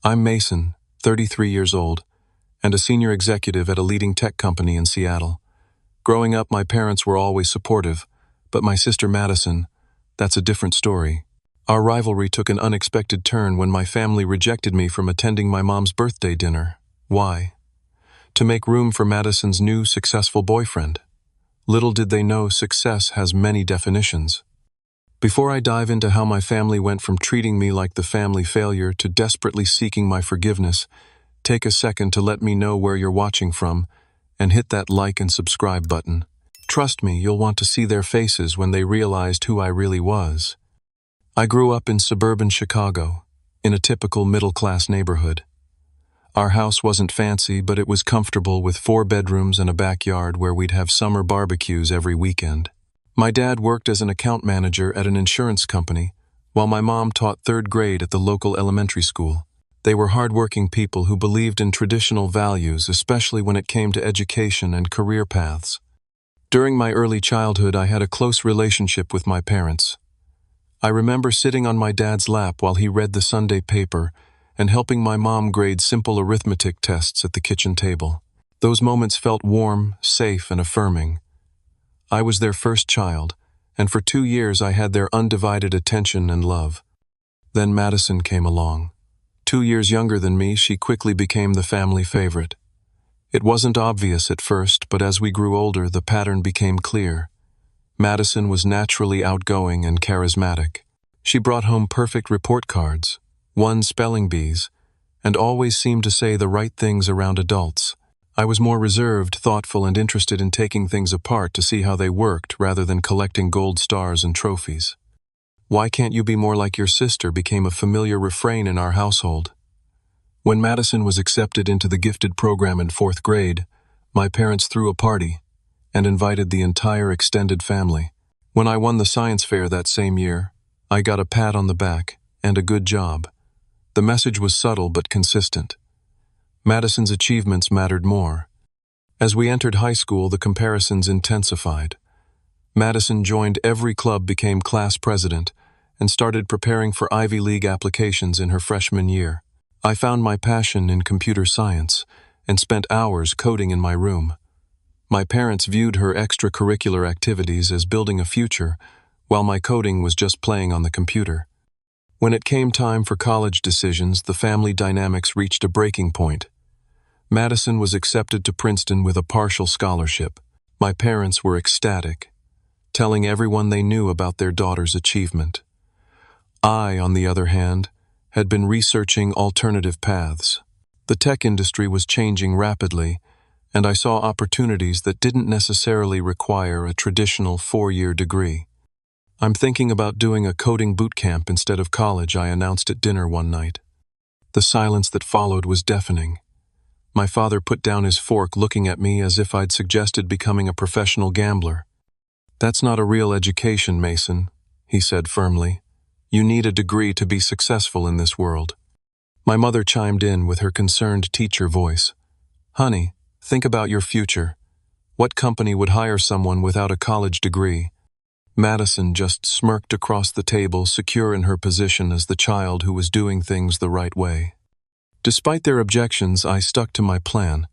I'm Mason, 33 years old, and a senior executive at a leading tech company in Seattle. Growing up, my parents were always supportive, but my sister Madison, that's a different story. Our rivalry took an unexpected turn when my family rejected me from attending my mom's birthday dinner. Why? To make room for Madison's new successful boyfriend. Little did they know success has many definitions. Before I dive into how my family went from treating me like the family failure to desperately seeking my forgiveness, take a second to let me know where you're watching from and hit that like and subscribe button. Trust me, you'll want to see their faces when they realized who I really was. I grew up in suburban Chicago, in a typical middle-class neighborhood. Our house wasn't fancy, but it was comfortable with 4 bedrooms and a backyard where we'd have summer barbecues every weekend. My dad worked as an account manager at an insurance company, while my mom taught 3rd grade at the local elementary school. They were hardworking people who believed in traditional values, especially when it came to education and career paths. During my early childhood, I had a close relationship with my parents. I remember sitting on my dad's lap while he read the Sunday paper and helping my mom grade simple arithmetic tests at the kitchen table. Those moments felt warm, safe, and affirming. I was their first child, and for 2 years I had their undivided attention and love. Then Madison came along. 2 years younger than me, she quickly became the family favorite. It wasn't obvious at first, but as we grew older, the pattern became clear. Madison was naturally outgoing and charismatic. She brought home perfect report cards, won spelling bees, and always seemed to say the right things around adults. I was more reserved, thoughtful, and interested in taking things apart to see how they worked rather than collecting gold stars and trophies. "Why can't you be more like your sister?" became a familiar refrain in our household. When Madison was accepted into the gifted program in 4th grade, my parents threw a party and invited the entire extended family. When I won the science fair that same year, I got a pat on the back and a good job. The message was subtle but consistent. Madison's achievements mattered more. As we entered high school, the comparisons intensified. Madison joined every club, became class president, and started preparing for Ivy League applications in her freshman year. I found my passion in computer science and spent hours coding in my room. My parents viewed her extracurricular activities as building a future, while my coding was just playing on the computer. When it came time for college decisions, the family dynamics reached a breaking point. Madison was accepted to Princeton with a partial scholarship. My parents were ecstatic, telling everyone they knew about their daughter's achievement. I, on the other hand, had been researching alternative paths. The tech industry was changing rapidly, and I saw opportunities that didn't necessarily require a traditional 4-year degree. "I'm thinking about doing a coding boot camp instead of college," I announced at dinner one night. The silence that followed was deafening. My father put down his fork, looking at me as if I'd suggested becoming a professional gambler. "That's not a real education, Mason," he said firmly. "You need a degree to be successful in this world." My mother chimed in with her concerned teacher voice. "Honey, think about your future. What company would hire someone without a college degree?" Madison just smirked across the table, secure in her position as the child who was doing things the right way. Despite their objections, I stuck to my plan.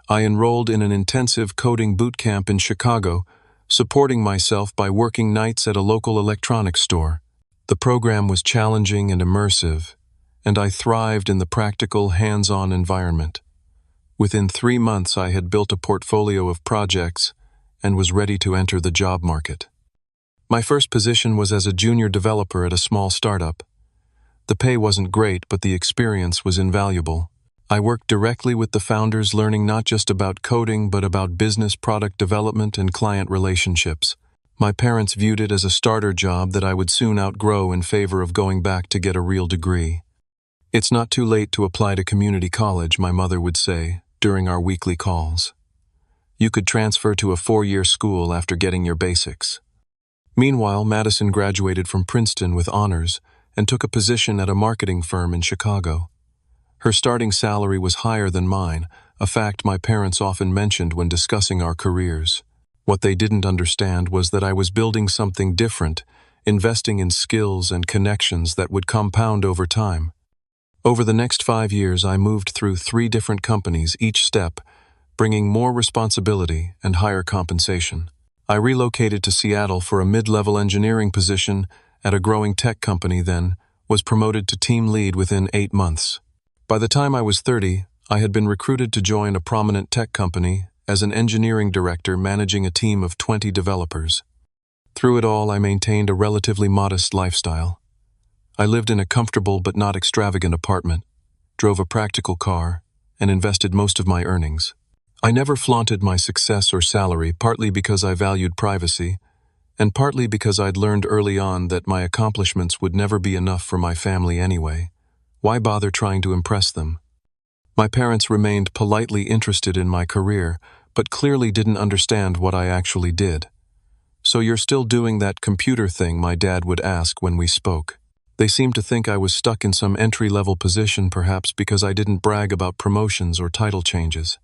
I enrolled in an intensive coding boot camp in Chicago, supporting myself by working nights at a local electronics store. The program was challenging and immersive, and I thrived in the practical, hands-on environment. Within 3 months, I had built a portfolio of projects and was ready to enter the job market. My first position was as a junior developer at a small startup. The pay wasn't great, but the experience was invaluable. I worked directly with the founders, learning not just about coding, but about business, product development, and client relationships. My parents viewed it as a starter job that I would soon outgrow in favor of going back to get a real degree. "It's not too late to apply to community college," my mother would say during our weekly calls. "You could transfer to a 4-year school after getting your basics." Meanwhile, Madison graduated from Princeton with honors and took a position at a marketing firm in Chicago. Her starting salary was higher than mine, a fact my parents often mentioned when discussing our careers. What they didn't understand was that I was building something different, investing in skills and connections that would compound over time. Over the next 5 years, I moved through 3 different companies, each step bringing more responsibility and higher compensation. I relocated to Seattle for a mid-level engineering position at a growing tech company, then was promoted to team lead within 8 months. By the time I was 30, I had been recruited to join a prominent tech company as an engineering director managing a team of 20 developers. Through it all, I maintained a relatively modest lifestyle. I lived in a comfortable but not extravagant apartment, drove a practical car, and invested most of my earnings. I never flaunted my success or salary, partly because I valued privacy, and partly because I'd learned early on that my accomplishments would never be enough for my family anyway. Why bother trying to impress them? My parents remained politely interested in my career, but clearly didn't understand what I actually did. "So you're still doing that computer thing?" my dad would ask when we spoke. They seemed to think I was stuck in some entry-level position, perhaps because I didn't brag about promotions or title changes.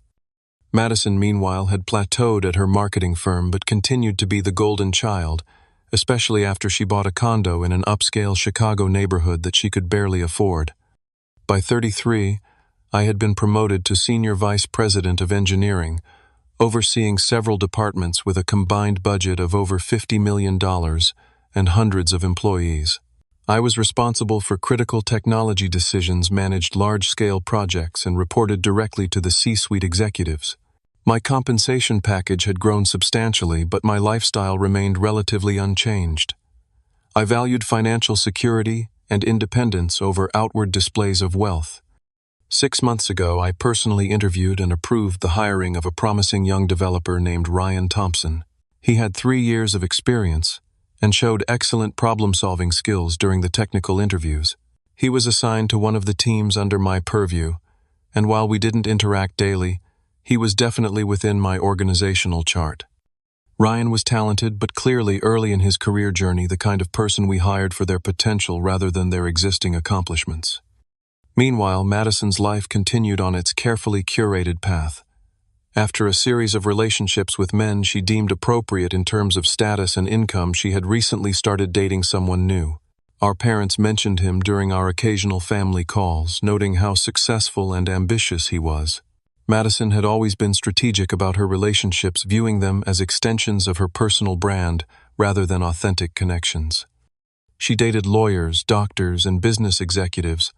Madison, meanwhile, had plateaued at her marketing firm but continued to be the golden child, especially after she bought a condo in an upscale Chicago neighborhood that she could barely afford. By 33, I had been promoted to Senior Vice President of Engineering, overseeing several departments with a combined budget of over $50 million and hundreds of employees. I was responsible for critical technology decisions, managed large-scale projects, and reported directly to the C-suite executives. My compensation package had grown substantially, but my lifestyle remained relatively unchanged. I valued financial security and independence over outward displays of wealth. 6 months ago, I personally interviewed and approved the hiring of a promising young developer named Ryan Thompson. He had 3 years of experience and showed excellent problem-solving skills during the technical interviews. He was assigned to one of the teams under my purview, and while we didn't interact daily, he was definitely within my organizational chart. Ryan was talented, but clearly early in his career journey, the kind of person we hired for their potential rather than their existing accomplishments. Meanwhile, Madison's life continued on its carefully curated path. After a series of relationships with men she deemed appropriate in terms of status and income, she had recently started dating someone new. Our parents mentioned him during our occasional family calls, noting how successful and ambitious he was. Madison had always been strategic about her relationships, viewing them as extensions of her personal brand rather than authentic connections. She dated lawyers, doctors, and business executives,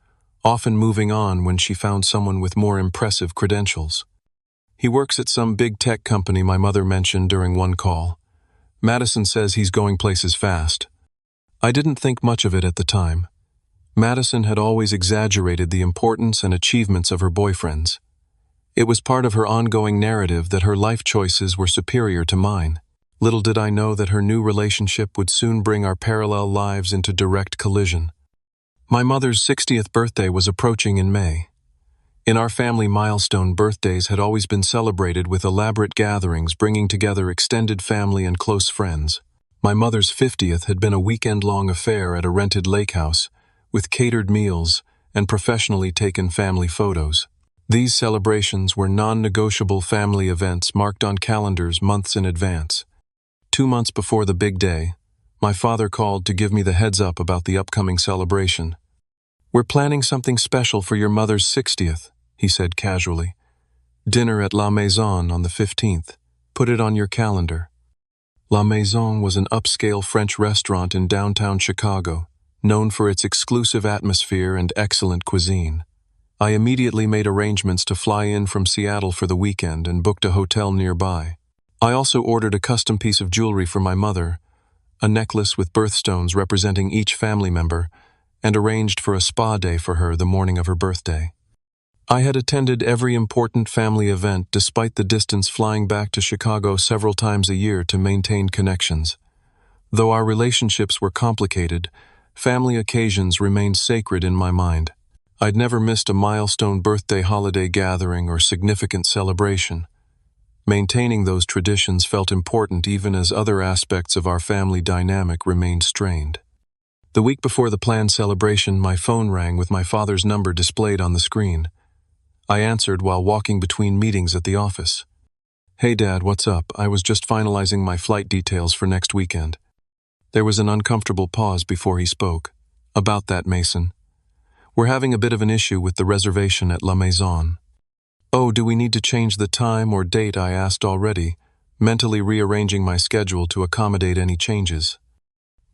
often moving on when she found someone with more impressive credentials. "He works at some big tech company," my mother mentioned during one call. "Madison says he's going places fast." I didn't think much of it at the time. Madison had always exaggerated the importance and achievements of her boyfriends. It was part of her ongoing narrative that her life choices were superior to mine. Little did I know that her new relationship would soon bring our parallel lives into direct collision. My mother's 60th birthday was approaching in May. In our family, milestone birthdays had always been celebrated with elaborate gatherings bringing together extended family and close friends. My mother's 50th had been a weekend-long affair at a rented lake house, with catered meals and professionally taken family photos. These celebrations were non-negotiable family events marked on calendars months in advance. 2 months before the big day, my father called to give me the heads up about the upcoming celebration. "We're planning something special for your mother's 60th, he said casually. "Dinner at La Maison on the 15th. Put it on your calendar." La Maison was an upscale French restaurant in downtown Chicago, known for its exclusive atmosphere and excellent cuisine. I immediately made arrangements to fly in from Seattle for the weekend and booked a hotel nearby. I also ordered a custom piece of jewelry for my mother, a necklace with birthstones representing each family member, and arranged for a spa day for her the morning of her birthday. I had attended every important family event despite the distance, flying back to Chicago several times a year to maintain connections. Though our relationships were complicated, family occasions remained sacred in my mind. I'd never missed a milestone birthday, holiday gathering, or significant celebration. Maintaining those traditions felt important even as other aspects of our family dynamic remained strained. The week before the planned celebration, my phone rang with my father's number displayed on the screen. I answered while walking between meetings at the office. "Hey Dad, what's up? I was just finalizing my flight details for next weekend." There was an uncomfortable pause before he spoke. "About that, Mason. We're having a bit of an issue with the reservation at La Maison. Oh, do we need to change the time or date? I asked already, mentally rearranging my schedule to accommodate any changes.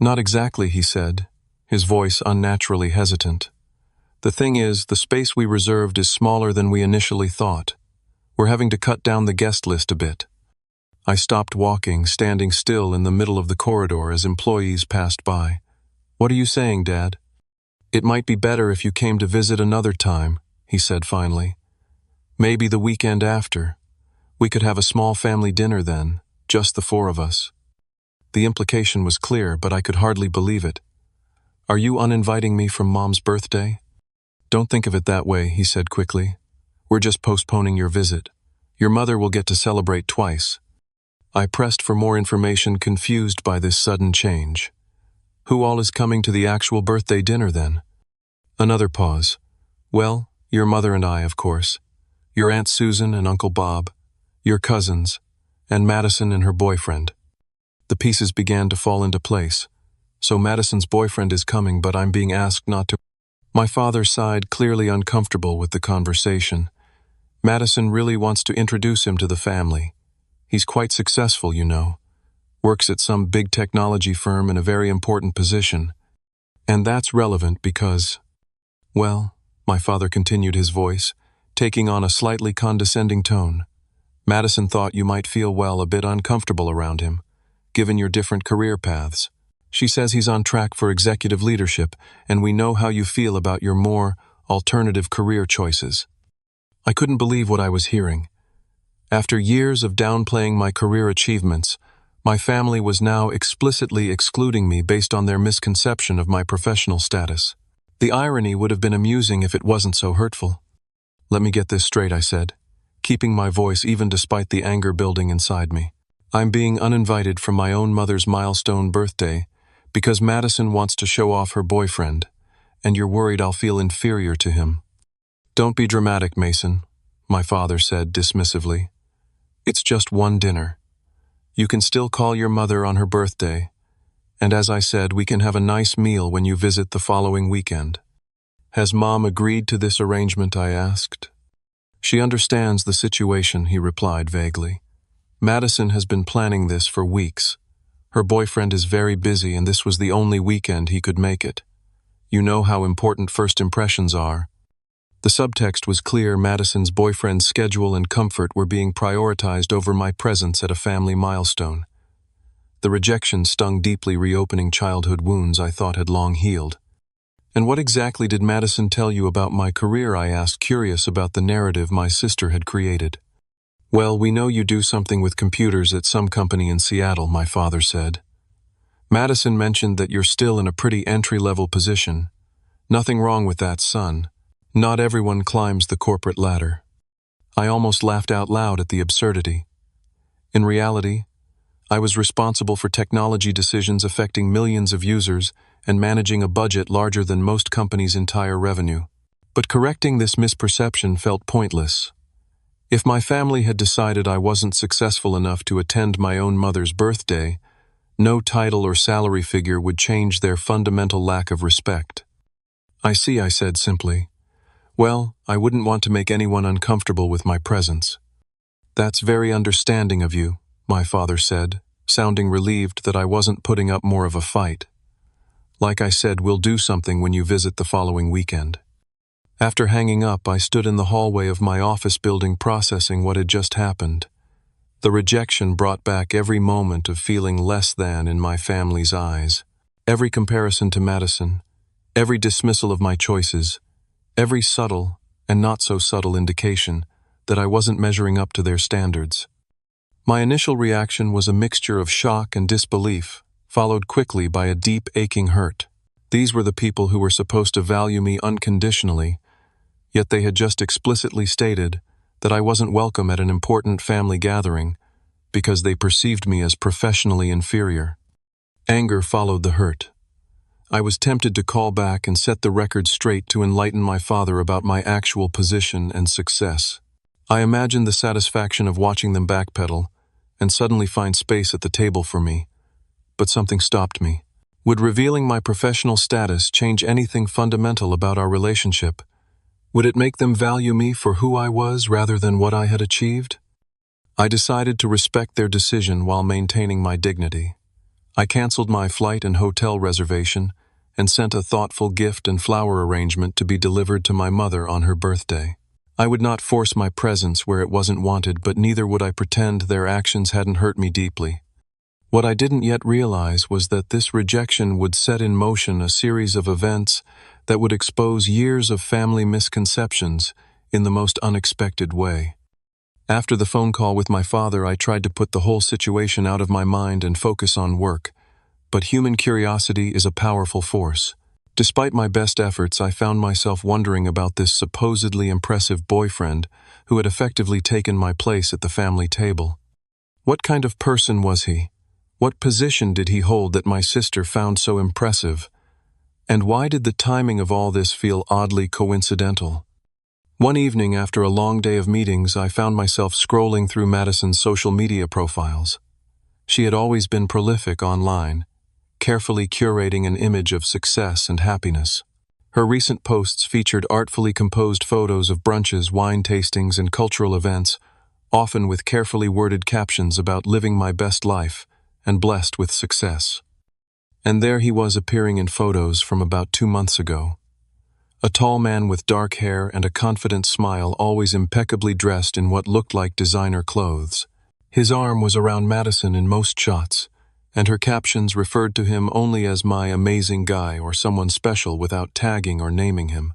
Not exactly, he said, his voice unnaturally hesitant. The thing is, the space we reserved is smaller than we initially thought. We're having to cut down the guest list a bit. I stopped walking, standing still in the middle of the corridor as employees passed by. What are you saying, Dad? It might be better if you came to visit another time, he said finally. Maybe the weekend after. We could have a small family dinner then, just the four of us. The implication was clear, but I could hardly believe it. Are you uninviting me from Mom's birthday? Don't think of it that way, he said quickly. We're just postponing your visit. Your mother will get to celebrate twice. I pressed for more information, confused by this sudden change. Who all is coming to the actual birthday dinner then? Another pause. Well, your mother and I, of course. Your Aunt Susan and Uncle Bob. Your cousins. And Madison and her boyfriend. The pieces began to fall into place. So Madison's boyfriend is coming, but I'm being asked not to. My father sighed, clearly uncomfortable with the conversation. Madison really wants to introduce him to the family. He's quite successful, you know. Works at some big technology firm in a very important position. And that's relevant because, well, my father continued, his voice, taking on a slightly condescending tone. Madison thought you might feel, well, a bit uncomfortable around him, given your different career paths. She says he's on track for executive leadership, and we know how you feel about your more alternative career choices. I couldn't believe what I was hearing. After years of downplaying my career achievements, my family was now explicitly excluding me based on their misconception of my professional status. The irony would have been amusing if it wasn't so hurtful. Let me get this straight, I said, keeping my voice even despite the anger building inside me. I'm being uninvited from my own mother's milestone birthday because Madison wants to show off her boyfriend, and you're worried I'll feel inferior to him. Don't be dramatic, Mason, my father said dismissively. It's just one dinner. You can still call your mother on her birthday, and as I said, we can have a nice meal when you visit the following weekend. Has Mom agreed to this arrangement? I asked. She understands the situation, he replied vaguely. Madison has been planning this for weeks. Her boyfriend is very busy, and this was the only weekend he could make it. You know how important first impressions are. The subtext was clear. Madison's boyfriend's schedule and comfort were being prioritized over my presence at a family milestone. The rejection stung deeply, reopening childhood wounds I thought had long healed. And what exactly did Madison tell you about my career? I asked, curious about the narrative my sister had created. Well, we know you do something with computers at some company in Seattle, my father said. Madison mentioned that you're still in a pretty entry-level position. Nothing wrong with that, son. Not everyone climbs the corporate ladder. I almost laughed out loud at the absurdity. In reality, I was responsible for technology decisions affecting millions of users and managing a budget larger than most companies' entire revenue. But correcting this misperception felt pointless. If my family had decided I wasn't successful enough to attend my own mother's birthday, no title or salary figure would change their fundamental lack of respect. I see, I said simply. Well, I wouldn't want to make anyone uncomfortable with my presence. That's very understanding of you, my father said, sounding relieved that I wasn't putting up more of a fight. Like I said, we'll do something when you visit the following weekend. After hanging up, I stood in the hallway of my office building, processing what had just happened. The rejection brought back every moment of feeling less than in my family's eyes. Every comparison to Madison, every dismissal of my choices, every subtle and not so subtle indication that I wasn't measuring up to their standards. My initial reaction was a mixture of shock and disbelief, followed quickly by a deep, aching hurt. These were the people who were supposed to value me unconditionally, yet they had just explicitly stated that I wasn't welcome at an important family gathering because they perceived me as professionally inferior. Anger followed the hurt. I was tempted to call back and set the record straight to enlighten my father about my actual position and success. I imagined the satisfaction of watching them backpedal and suddenly find space at the table for me, but something stopped me. Would revealing my professional status change anything fundamental about our relationship? Would it make them value me for who I was rather than what I had achieved? I decided to respect their decision while maintaining my dignity. I canceled my flight and hotel reservation and sent a thoughtful gift and flower arrangement to be delivered to my mother on her birthday. I would not force my presence where it wasn't wanted, but neither would I pretend their actions hadn't hurt me deeply. What I didn't yet realize was that this rejection would set in motion a series of events that would expose years of family misconceptions in the most unexpected way. After the phone call with my father, I tried to put the whole situation out of my mind and focus on work. But human curiosity is a powerful force. Despite my best efforts, I found myself wondering about this supposedly impressive boyfriend who had effectively taken my place at the family table. What kind of person was he? What position did he hold that my sister found so impressive? And why did the timing of all this feel oddly coincidental? One evening, after a long day of meetings, I found myself scrolling through Madison's social media profiles. She had always been prolific online, carefully curating an image of success and happiness. Her recent posts featured artfully composed photos of brunches, wine tastings, and cultural events, often with carefully worded captions about living my best life and blessed with success. And there he was appearing in photos from about 2 months ago. A tall man with dark hair and a confident smile, always impeccably dressed in what looked like designer clothes. His arm was around Madison in most shots, and her captions referred to him only as my amazing guy or someone special without tagging or naming him.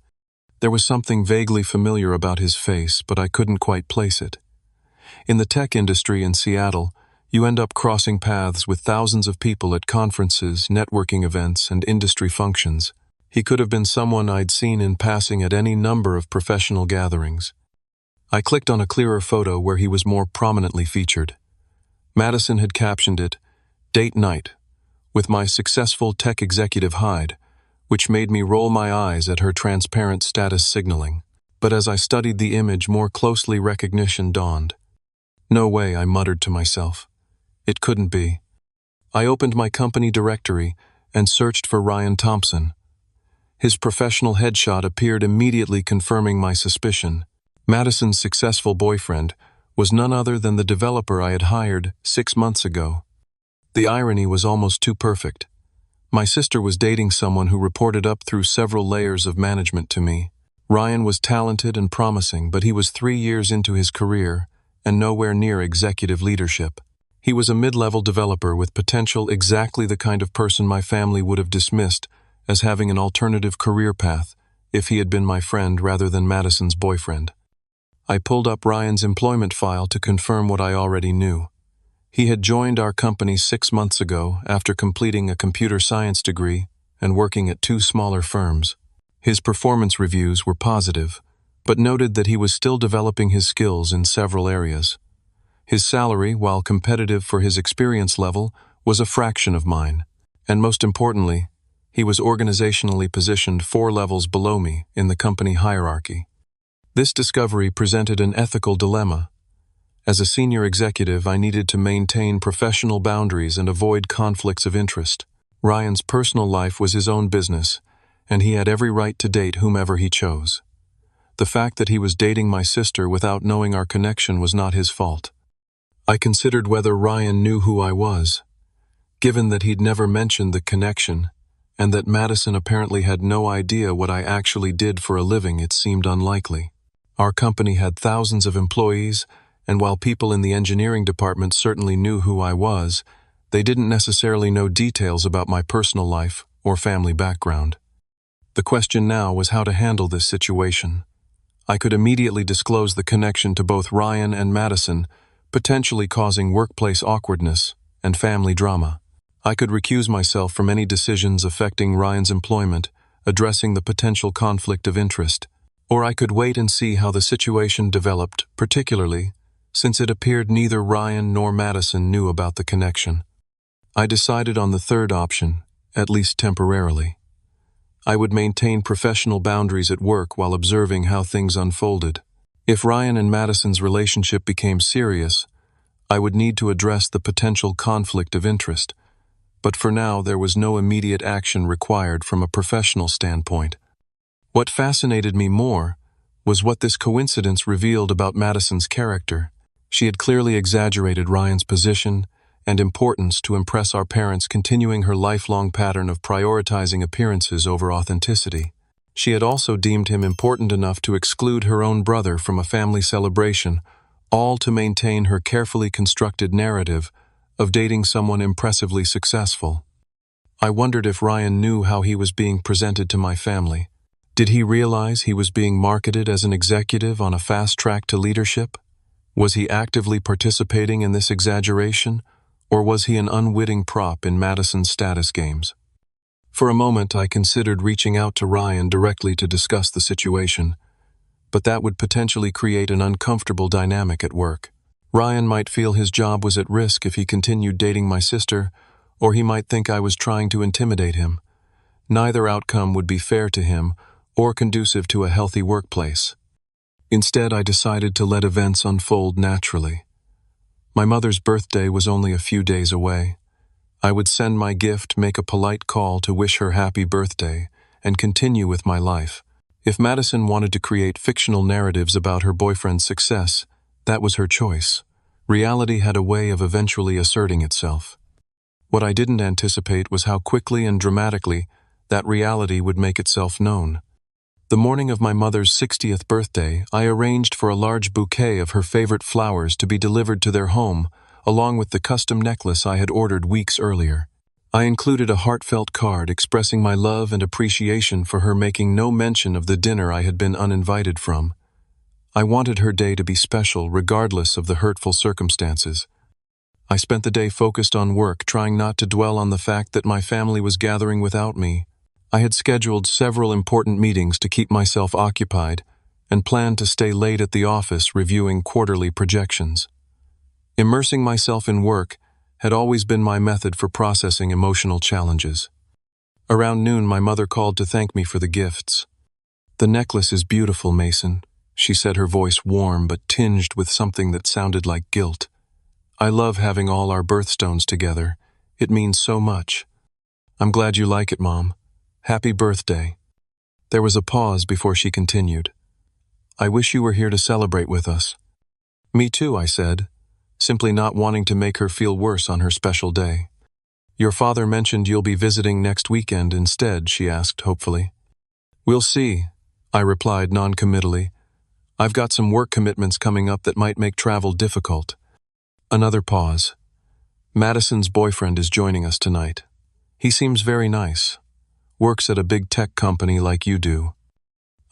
There was something vaguely familiar about his face, but I couldn't quite place it. In the tech industry in Seattle, you end up crossing paths with thousands of people at conferences, networking events, and industry functions. He could have been someone I'd seen in passing at any number of professional gatherings. I clicked on a clearer photo where he was more prominently featured. Madison had captioned it, "Date Night," with my successful tech executive hide, which made me roll my eyes at her transparent status signaling. But as I studied the image more closely, recognition dawned. No way, I muttered to myself. It couldn't be. I opened my company directory and searched for Ryan Thompson. His professional headshot appeared, immediately confirming my suspicion. Madison's successful boyfriend was none other than the developer I had hired 6 months ago. The irony was almost too perfect. My sister was dating someone who reported up through several layers of management to me. Ryan was talented and promising, but he was 3 years into his career and nowhere near executive leadership. He was a mid-level developer with potential, exactly the kind of person my family would have dismissed as having an alternative career path if he had been my friend rather than Madison's boyfriend. I pulled up Ryan's employment file to confirm what I already knew. He had joined our company 6 months ago after completing a computer science degree and working at 2 smaller firms. His performance reviews were positive, but noted that he was still developing his skills in several areas. His salary, while competitive for his experience level, was a fraction of mine, and most importantly, he was organizationally positioned 4 levels below me in the company hierarchy. This discovery presented an ethical dilemma. As a senior executive, I needed to maintain professional boundaries and avoid conflicts of interest. Ryan's personal life was his own business, and he had every right to date whomever he chose. The fact that he was dating my sister without knowing our connection was not his fault. I considered whether Ryan knew who I was. Given that he'd never mentioned the connection, and that Madison apparently had no idea what I actually did for a living, it seemed unlikely. Our company had thousands of employees, and while people in the engineering department certainly knew who I was, they didn't necessarily know details about my personal life or family background. The question now was how to handle this situation. I could immediately disclose the connection to both Ryan and Madison, potentially causing workplace awkwardness and family drama. I could recuse myself from any decisions affecting Ryan's employment, addressing the potential conflict of interest, or I could wait and see how the situation developed, particularly since it appeared neither Ryan nor Madison knew about the connection. I decided on the third option, at least temporarily. I would maintain professional boundaries at work while observing how things unfolded. If Ryan and Madison's relationship became serious, I would need to address the potential conflict of interest. but for now there was no immediate action required from a professional standpoint. What fascinated me more was what this coincidence revealed about Madison's character. She had clearly exaggerated Ryan's position and importance to impress our parents, continuing her lifelong pattern of prioritizing appearances over authenticity. She had also deemed him important enough to exclude her own brother from a family celebration, all to maintain her carefully constructed narrative of dating someone impressively successful. I wondered if Ryan knew how he was being presented to my family. Did he realize he was being marketed as an executive on a fast track to leadership? Was he actively participating in this exaggeration, or was he an unwitting prop in Madison's status games? For a moment, I considered reaching out to Ryan directly to discuss the situation, but that would potentially create an uncomfortable dynamic at work. Ryan might feel his job was at risk if he continued dating my sister, or he might think I was trying to intimidate him. Neither outcome would be fair to him or conducive to a healthy workplace. Instead, I decided to let events unfold naturally. My mother's birthday was only a few days away. I would send my gift, make a polite call to wish her happy birthday, and continue with my life. If Madison wanted to create fictional narratives about her boyfriend's success, that was her choice. Reality had a way of eventually asserting itself. What I didn't anticipate was how quickly and dramatically that reality would make itself known. The morning of my mother's 60th birthday, I arranged for a large bouquet of her favorite flowers to be delivered to their home, along with the custom necklace I had ordered weeks earlier. I included a heartfelt card expressing my love and appreciation for her, making no mention of the dinner I had been uninvited from. I wanted her day to be special regardless of the hurtful circumstances. I spent the day focused on work, trying not to dwell on the fact that my family was gathering without me. I had scheduled several important meetings to keep myself occupied and planned to stay late at the office reviewing quarterly projections. Immersing myself in work had always been my method for processing emotional challenges. Around noon, my mother called to thank me for the gifts. "The necklace is beautiful, Mason," she said, her voice warm but tinged with something that sounded like guilt. "I love having all our birthstones together. It means so much." "I'm glad you like it, Mom. Happy birthday." There was a pause before she continued. "I wish you were here to celebrate with us." "Me too," I said, simply not wanting to make her feel worse on her special day. "Your father mentioned you'll be visiting next weekend instead," she asked hopefully. "We'll see," I replied non-committally. "I've got some work commitments coming up that might make travel difficult." Another pause. "Madison's boyfriend is joining us tonight. He seems very nice. Works at a big tech company like you do."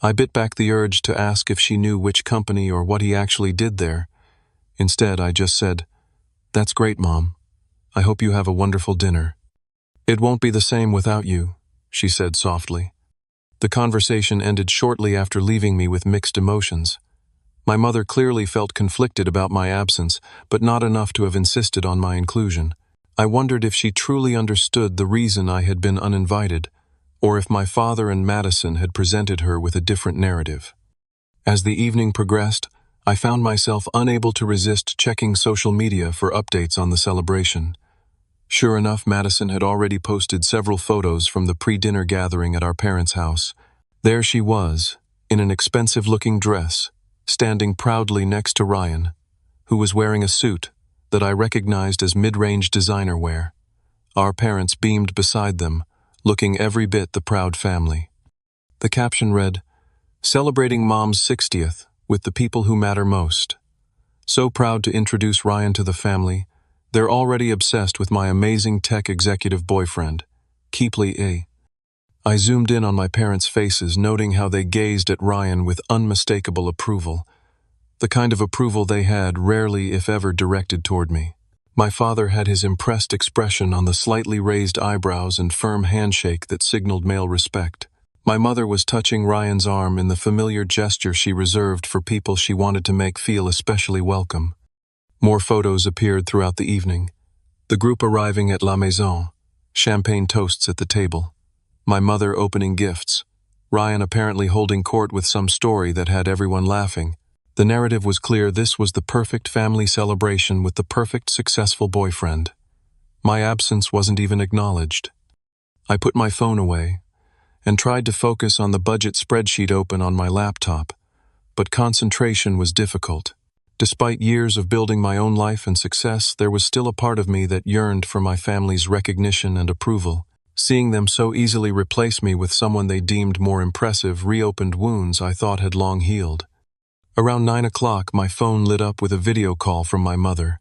I bit back the urge to ask if she knew which company or what he actually did there. Instead, I just said, "That's great, Mom. I hope you have a wonderful dinner." "It won't be the same without you," she said softly. The conversation ended shortly after leaving me with mixed emotions. My mother clearly felt conflicted about my absence, but not enough to have insisted on my inclusion. I wondered if she truly understood the reason I had been uninvited, or if my father and Madison had presented her with a different narrative. As the evening progressed, I found myself unable to resist checking social media for updates on the celebration. Sure enough, Madison had already posted several photos from the pre-dinner gathering at our parents' house. There she was, in an expensive-looking dress, standing proudly next to Ryan, who was wearing a suit that I recognized as mid-range designer wear. Our parents beamed beside them, looking every bit the proud family. The caption read, "Celebrating Mom's 60th with the people who matter most. So proud to introduce Ryan to the family. They're already obsessed with my amazing tech executive boyfriend, Keepley A." I zoomed in on my parents' faces, noting how they gazed at Ryan with unmistakable approval, the kind of approval they had rarely, if ever, directed toward me. My father had his impressed expression on the slightly raised eyebrows and firm handshake that signaled male respect. My mother was touching Ryan's arm in the familiar gesture she reserved for people she wanted to make feel especially welcome. More photos appeared throughout the evening. The group arriving at La Maison, champagne toasts at the table, my mother opening gifts, Ryan apparently holding court with some story that had everyone laughing. The narrative was clear: this was the perfect family celebration with the perfect successful boyfriend. My absence wasn't even acknowledged. I put my phone away and tried to focus on the budget spreadsheet open on my laptop, but concentration was difficult. Despite years of building my own life and success, there was still a part of me that yearned for my family's recognition and approval. Seeing them so easily replace me with someone they deemed more impressive reopened wounds I thought had long healed. Around 9 o'clock, my phone lit up with a video call from my mother.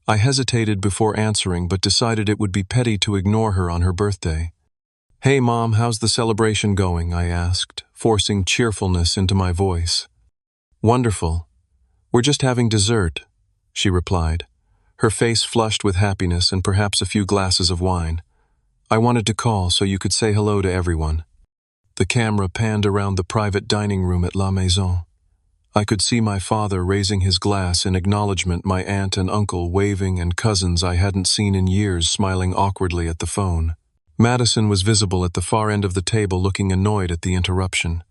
I hesitated before answering, but decided it would be petty to ignore her on her birthday. "Hey, Mom, how's the celebration going?" I asked, forcing cheerfulness into my voice. "Wonderful. We're just having dessert," she replied, her face flushed with happiness and perhaps a few glasses of wine. "I wanted to call so you could say hello to everyone." The camera panned around the private dining room at La Maison. I could see my father raising his glass in acknowledgement, my aunt and uncle waving, and cousins I hadn't seen in years smiling awkwardly at the phone. Madison was visible at the far end of the table, looking annoyed at the interruption.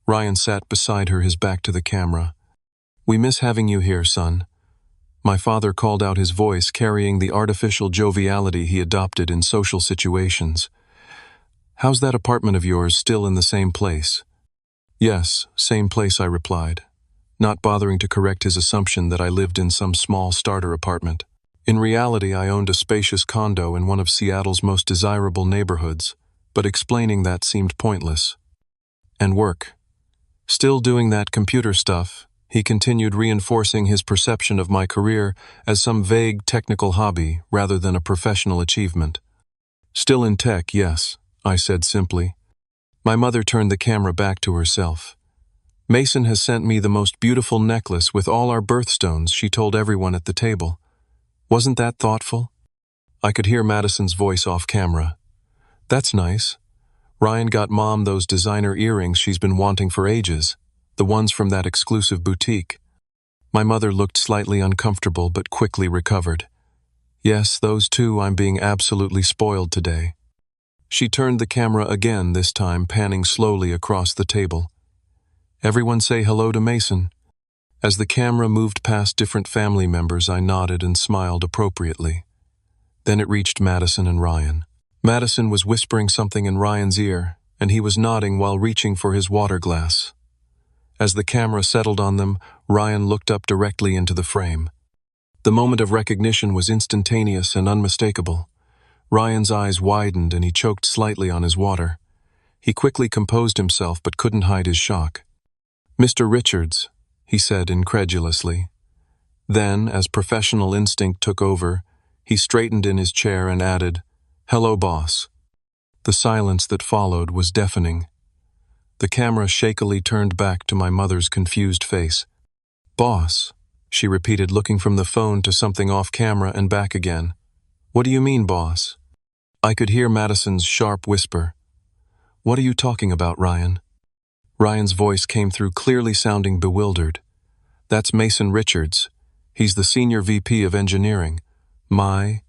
Ryan sat beside her, his back to the camera. "We miss having you here, son." My father called out, his voice carrying the artificial joviality he adopted in social situations. "How's that apartment of yours still in the same place?" "Yes, same place," I replied, not bothering to correct his assumption that I lived in some small starter apartment. In reality, I owned a spacious condo in one of Seattle's most desirable neighborhoods, but explaining that seemed pointless. "And work?" "Still doing that computer stuff," he continued, reinforcing his perception of my career as some vague technical hobby rather than a professional achievement. "Still in tech, yes," I said simply. My mother turned the camera back to herself. "Mason has sent me the most beautiful necklace with all our birthstones," she told everyone at the table. "Wasn't that thoughtful?" I could hear Madison's voice off camera. "That's nice. Ryan got Mom those designer earrings she's been wanting for ages, the ones from that exclusive boutique." My mother looked slightly uncomfortable but quickly recovered. "Yes, those too. I'm being absolutely spoiled today." She turned the camera again, this time panning slowly across the table. "Everyone say hello to Mason." As the camera moved past different family members, I nodded and smiled appropriately. Then it reached Madison and Ryan. Madison was whispering something in Ryan's ear, and he was nodding while reaching for his water glass. As the camera settled on them, Ryan looked up directly into the frame. The moment of recognition was instantaneous and unmistakable. Ryan's eyes widened and he choked slightly on his water. He quickly composed himself but couldn't hide his shock. "Mr. Richards," he said incredulously. Then, as professional instinct took over, he straightened in his chair and added, "Hello, boss." The silence that followed was deafening. The camera shakily turned back to my mother's confused face. "Boss," she repeated, looking from the phone to something off camera and back again. "What do you mean, boss?" I could hear Madison's sharp whisper. "What are you talking about, Ryan?" Ryan's voice came through clearly, sounding bewildered. "That's Mason Richards. He's the senior VP of engineering. My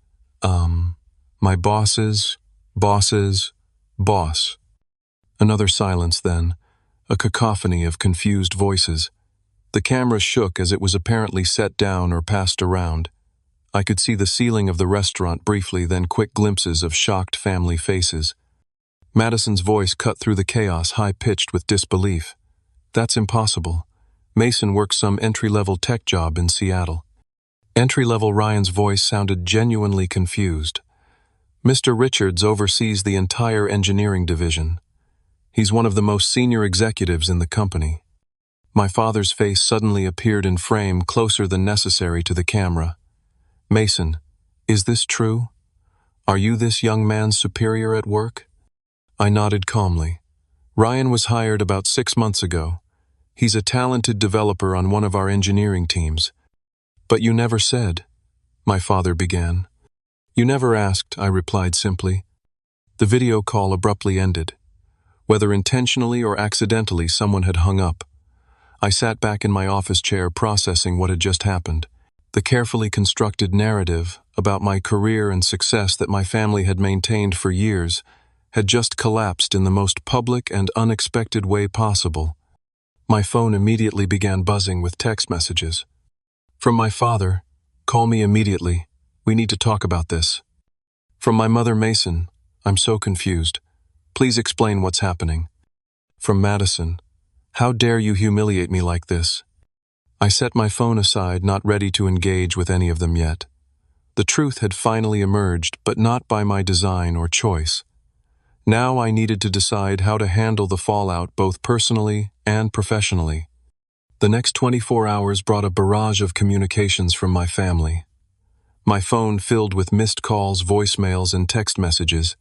boss's boss." Another silence then, a cacophony of confused voices. The camera shook as it was apparently set down or passed around. I could see the ceiling of the restaurant briefly, then quick glimpses of shocked family faces. Madison's voice cut through the chaos, high-pitched with disbelief. "That's impossible. Mason works some entry-level tech job in Seattle." Entry-level? Ryan's voice sounded genuinely confused. "Mr. Richards oversees the entire engineering division. He's one of the most senior executives in the company." My father's face suddenly appeared in frame, closer than necessary to the camera. "Mason, is this true? Are you this young man's superior at work?" I nodded calmly. "Ryan was hired about 6 months ago. He's a talented developer on one of our engineering teams." "But you never said," my father began. "You never asked," I replied simply. The video call abruptly ended. Whether intentionally or accidentally, someone had hung up. I sat back in my office chair, processing what had just happened. The carefully constructed narrative about my career and success that my family had maintained for years had just collapsed in the most public and unexpected way possible. My phone immediately began buzzing with text messages. From my father, "Call me immediately. We need to talk about this." From my mother, Mason. I'm so confused. Please explain what's happening. From Madison. How dare you humiliate me like this? I set my phone aside, not ready to engage with any of them yet. The truth had finally emerged, but not by my design or choice. Now I needed to decide how to handle the fallout both personally and professionally. The next 24 hours brought a barrage of communications from my family. My phone filled with missed calls, voicemails, and text messages.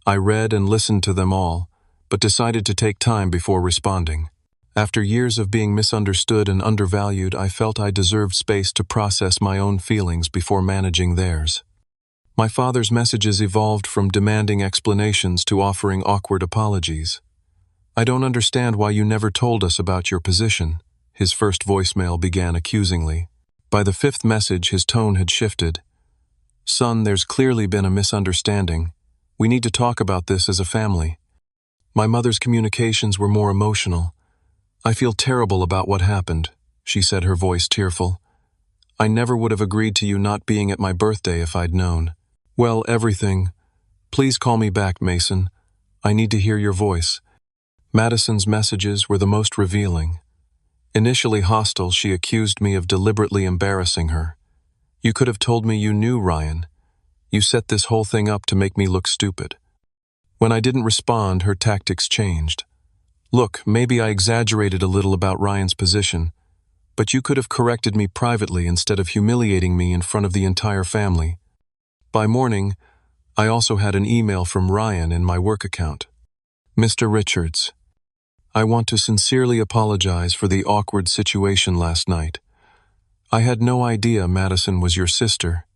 I read and listened to them all, but decided to take time before responding. After years of being misunderstood and undervalued, I felt I deserved space to process my own feelings before managing theirs. My father's messages evolved from demanding explanations to offering awkward apologies. I don't understand why you never told us about your position, his first voicemail began accusingly. By the fifth message, his tone had shifted. Son, there's clearly been a misunderstanding. We need to talk about this as a family. My mother's communications were more emotional. I feel terrible about what happened, she said, her voice tearful. I never would have agreed to you not being at my birthday if I'd known. Well, everything. Please call me back, Mason. I need to hear your voice. Madison's messages were the most revealing. Initially hostile, she accused me of deliberately embarrassing her. You could have told me you knew Ryan. You set this whole thing up to make me look stupid. When I didn't respond, her tactics changed. Look, maybe I exaggerated a little about Ryan's position, but you could have corrected me privately instead of humiliating me in front of the entire family. By morning, I also had an email from Ryan in my work account. Mr. Richards, I want to sincerely apologize for the awkward situation last night. I had no idea Madison was your sister.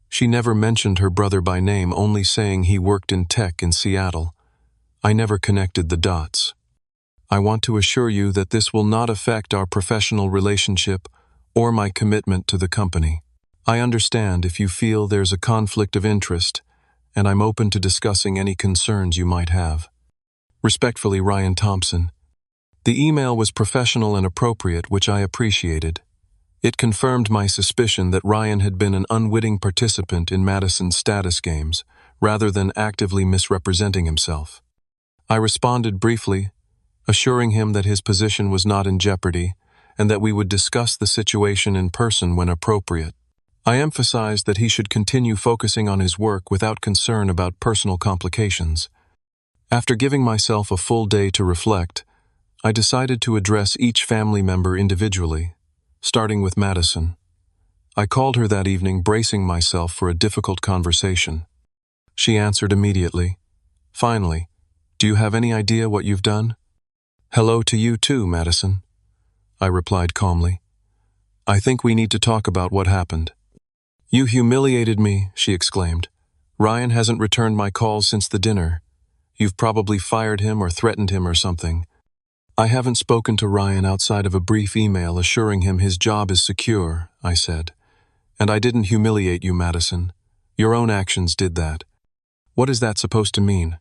She never mentioned her brother by name, only saying he worked in tech in Seattle. I never connected the dots. I want to assure you that this will not affect our professional relationship or my commitment to the company. I understand if you feel there's a conflict of interest, and I'm open to discussing any concerns you might have. Respectfully, Ryan Thompson. The email was professional and appropriate, which I appreciated. It confirmed my suspicion that Ryan had been an unwitting participant in Madison's status games, rather than actively misrepresenting himself. I responded briefly, assuring him that his position was not in jeopardy and that we would discuss the situation in person when appropriate. I emphasized that he should continue focusing on his work without concern about personal complications. After giving myself a full day to reflect, I decided to address each family member individually, starting with Madison. I called her that evening, bracing myself for a difficult conversation. She answered immediately. Finally, do you have any idea what you've done? Hello to you too, Madison, I replied calmly. I think we need to talk about what happened. You humiliated me, she exclaimed. Ryan hasn't returned my calls since the dinner. You've probably fired him or threatened him or something. I haven't spoken to Ryan outside of a brief email assuring him his job is secure, I said. And I didn't humiliate you, Madison. Your own actions did that. What is that supposed to mean?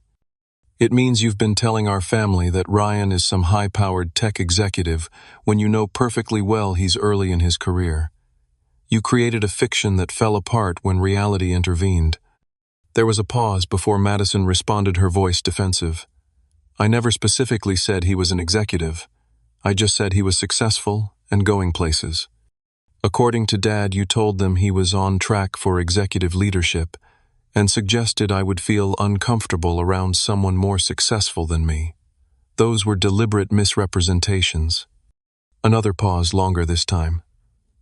It means you've been telling our family that Ryan is some high-powered tech executive when you know perfectly well he's early in his career. You created a fiction that fell apart when reality intervened. There was a pause before Madison responded, her voice defensive. I never specifically said he was an executive. I just said he was successful and going places. According to Dad, you told them he was on track for executive leadership and suggested I would feel uncomfortable around someone more successful than me. Those were deliberate misrepresentations. Another pause, longer this time.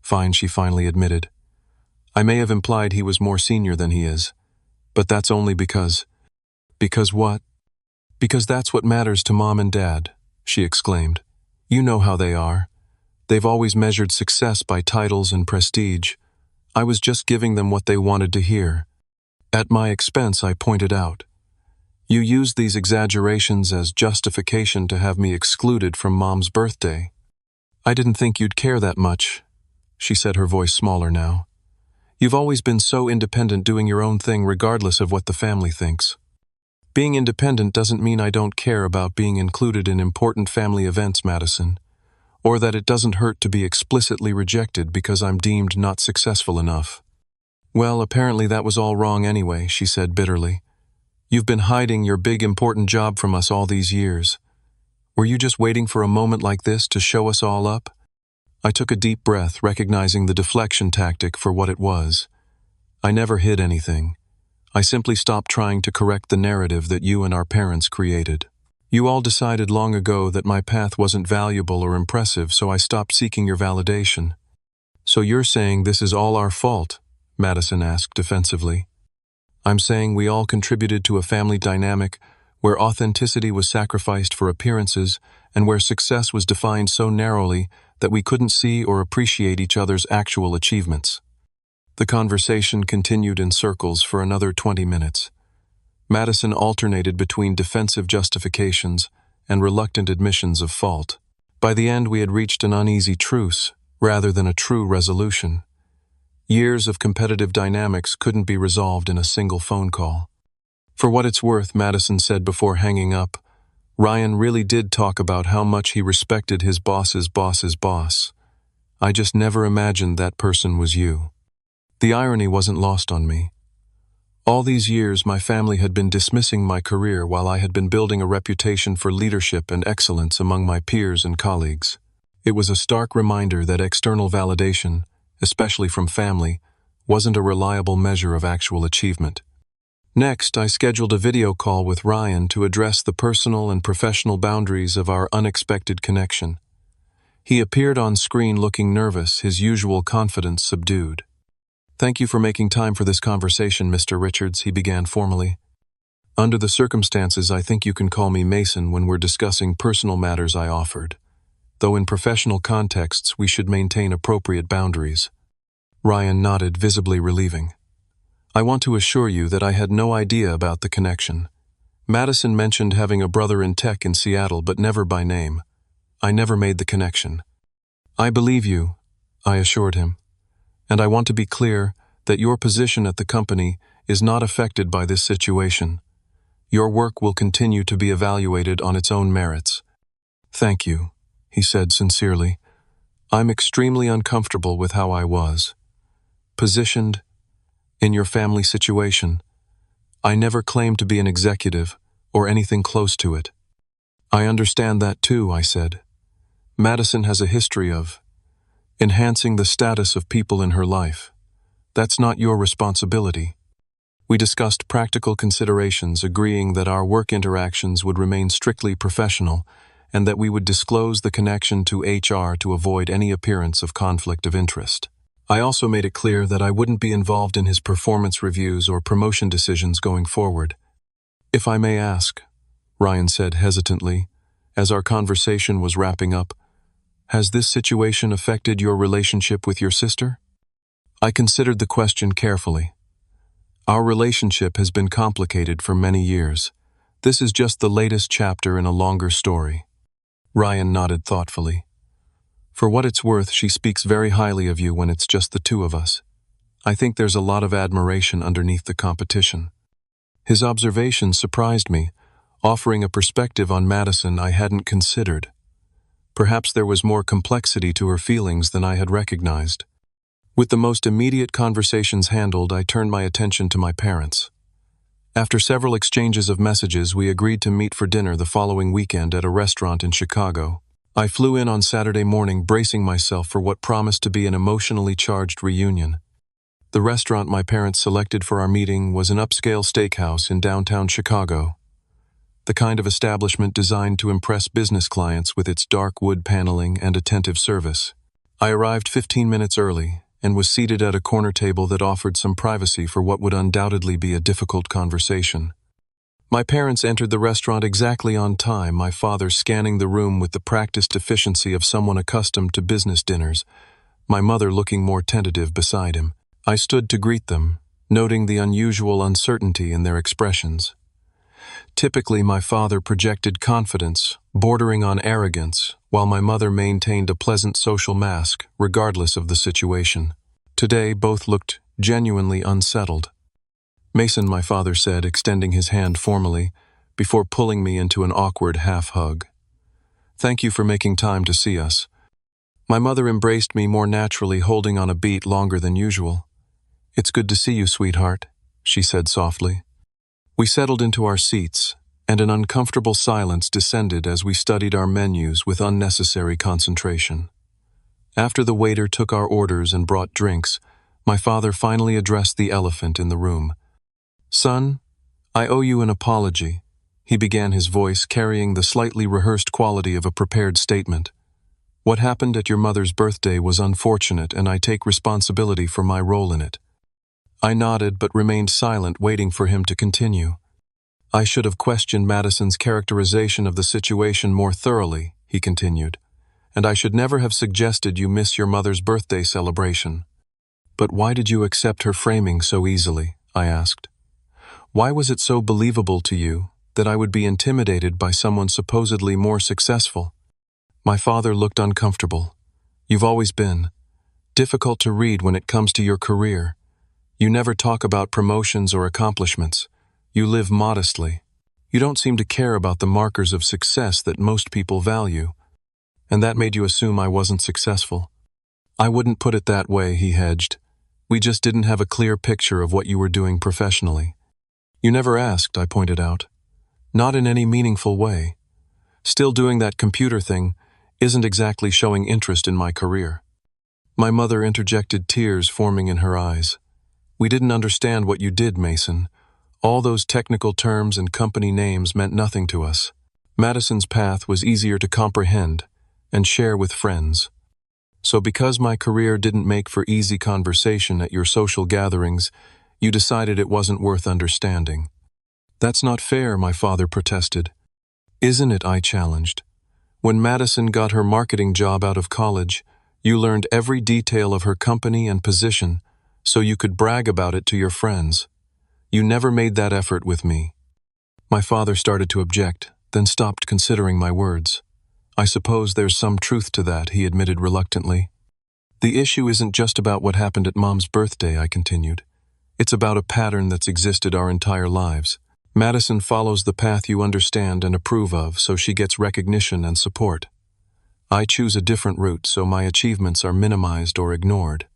Fine, she finally admitted. I may have implied he was more senior than he is, but that's only because... Because what? Because that's what matters to Mom and Dad, she exclaimed. You know how they are. They've always measured success by titles and prestige. I was just giving them what they wanted to hear. At my expense, I pointed out. You used these exaggerations as justification to have me excluded from Mom's birthday. I didn't think you'd care that much, she said, her voice smaller now. You've always been so independent, doing your own thing regardless of what the family thinks. Being independent doesn't mean I don't care about being included in important family events, Madison, or that it doesn't hurt to be explicitly rejected because I'm deemed not successful enough. Well, apparently that was all wrong anyway, she said bitterly. You've been hiding your big important job from us all these years. Were you just waiting for a moment like this to show us all up? I took a deep breath, recognizing the deflection tactic for what it was. I never hid anything. I simply stopped trying to correct the narrative that you and our parents created. You all decided long ago that my path wasn't valuable or impressive, so I stopped seeking your validation. So you're saying this is all our fault? Madison asked defensively. I'm saying we all contributed to a family dynamic where authenticity was sacrificed for appearances and where success was defined so narrowly that we couldn't see or appreciate each other's actual achievements. The conversation continued in circles for another 20 minutes. Madison alternated between defensive justifications and reluctant admissions of fault. By the end, we had reached an uneasy truce rather than a true resolution. Years of competitive dynamics couldn't be resolved in a single phone call. For what it's worth, Madison said before hanging up, Ryan really did talk about how much he respected his boss's boss's boss. I just never imagined that person was you. The irony wasn't lost on me. All these years, my family had been dismissing my career while I had been building a reputation for leadership and excellence among my peers and colleagues. It was a stark reminder that external validation, especially from family, wasn't a reliable measure of actual achievement. Next, I scheduled a video call with Ryan to address the personal and professional boundaries of our unexpected connection. He appeared on screen looking nervous, his usual confidence subdued. Thank you for making time for this conversation, Mr. Richards, he began formally. Under the circumstances, I think you can call me Mason when we're discussing personal matters, I offered. Though in professional contexts, we should maintain appropriate boundaries. Ryan nodded, visibly relieving. I want to assure you that I had no idea about the connection. Madison mentioned having a brother in tech in Seattle, but never by name. I never made the connection. I believe you, I assured him. And I want to be clear that your position at the company is not affected by this situation. Your work will continue to be evaluated on its own merits. Thank you, he said sincerely. I'm extremely uncomfortable with how I was positioned in your family situation. I never claimed to be an executive or anything close to it. I understand that too, I said. Madison has a history of enhancing the status of people in her life. That's not your responsibility. We discussed practical considerations, agreeing that our work interactions would remain strictly professional and that we would disclose the connection to HR to avoid any appearance of conflict of interest. I also made it clear that I wouldn't be involved in his performance reviews or promotion decisions going forward. If I may ask, Ryan said hesitantly, as our conversation was wrapping up, has this situation affected your relationship with your sister? I considered the question carefully. Our relationship has been complicated for many years. This is just the latest chapter in a longer story. Ryan nodded thoughtfully. For what it's worth, she speaks very highly of you when it's just the two of us. I think there's a lot of admiration underneath the competition. His observation surprised me, offering a perspective on Madison I hadn't considered. Perhaps there was more complexity to her feelings than I had recognized. With the most immediate conversations handled, I turned my attention to my parents. After several exchanges of messages, we agreed to meet for dinner the following weekend at a restaurant in Chicago. I flew in on Saturday morning, bracing myself for what promised to be an emotionally charged reunion. The restaurant my parents selected for our meeting was an upscale steakhouse in downtown Chicago, the kind of establishment designed to impress business clients with its dark wood paneling and attentive service. I arrived 15 minutes early and was seated at a corner table that offered some privacy for what would undoubtedly be a difficult conversation. My parents entered the restaurant exactly on time, my father scanning the room with the practiced efficiency of someone accustomed to business dinners, my mother looking more tentative beside him. I stood to greet them, noting the unusual uncertainty in their expressions. Typically, my father projected confidence, bordering on arrogance, while my mother maintained a pleasant social mask, regardless of the situation. Today, both looked genuinely unsettled. Mason, my father said, extending his hand formally, before pulling me into an awkward half-hug. Thank you for making time to see us. My mother embraced me more naturally, holding on a beat longer than usual. "It's good to see you, sweetheart," she said softly. We settled into our seats, and an uncomfortable silence descended as we studied our menus with unnecessary concentration. After the waiter took our orders and brought drinks, my father finally addressed the elephant in the room. "Son, I owe you an apology," he began, his voice carrying the slightly rehearsed quality of a prepared statement. "What happened at your mother's birthday was unfortunate, and I take responsibility for my role in it." I nodded but remained silent, waiting for him to continue. "I should have questioned Madison's characterization of the situation more thoroughly," he continued, "and I should never have suggested you miss your mother's birthday celebration." "But why did you accept her framing so easily?" I asked. "Why was it so believable to you that I would be intimidated by someone supposedly more successful?" My father looked uncomfortable. "You've always been difficult to read when it comes to your career. You never talk about promotions or accomplishments. You live modestly. You don't seem to care about the markers of success that most people value. And that made you assume I wasn't successful." "I wouldn't put it that way," he hedged. "We just didn't have a clear picture of what you were doing professionally." "You never asked," I pointed out. "Not in any meaningful way. Still doing that computer thing isn't exactly showing interest in my career." My mother interjected, tears forming in her eyes. "We didn't understand what you did, Mason. All those technical terms and company names meant nothing to us. Madison's path was easier to comprehend and share with friends. So because my career didn't make for easy conversation at your social gatherings, you decided it wasn't worth understanding." "That's not fair," my father protested. "Isn't it?" I challenged. "When Madison got her marketing job out of college, you learned every detail of her company and position so you could brag about it to your friends. You never made that effort with me." My father started to object, then stopped, considering my words. "I suppose there's some truth to that," he admitted reluctantly. "The issue isn't just about what happened at Mom's birthday," I continued. "It's about a pattern that's existed our entire lives. Madison follows the path you understand and approve of, so she gets recognition and support. I choose a different route, so my achievements are minimized or ignored."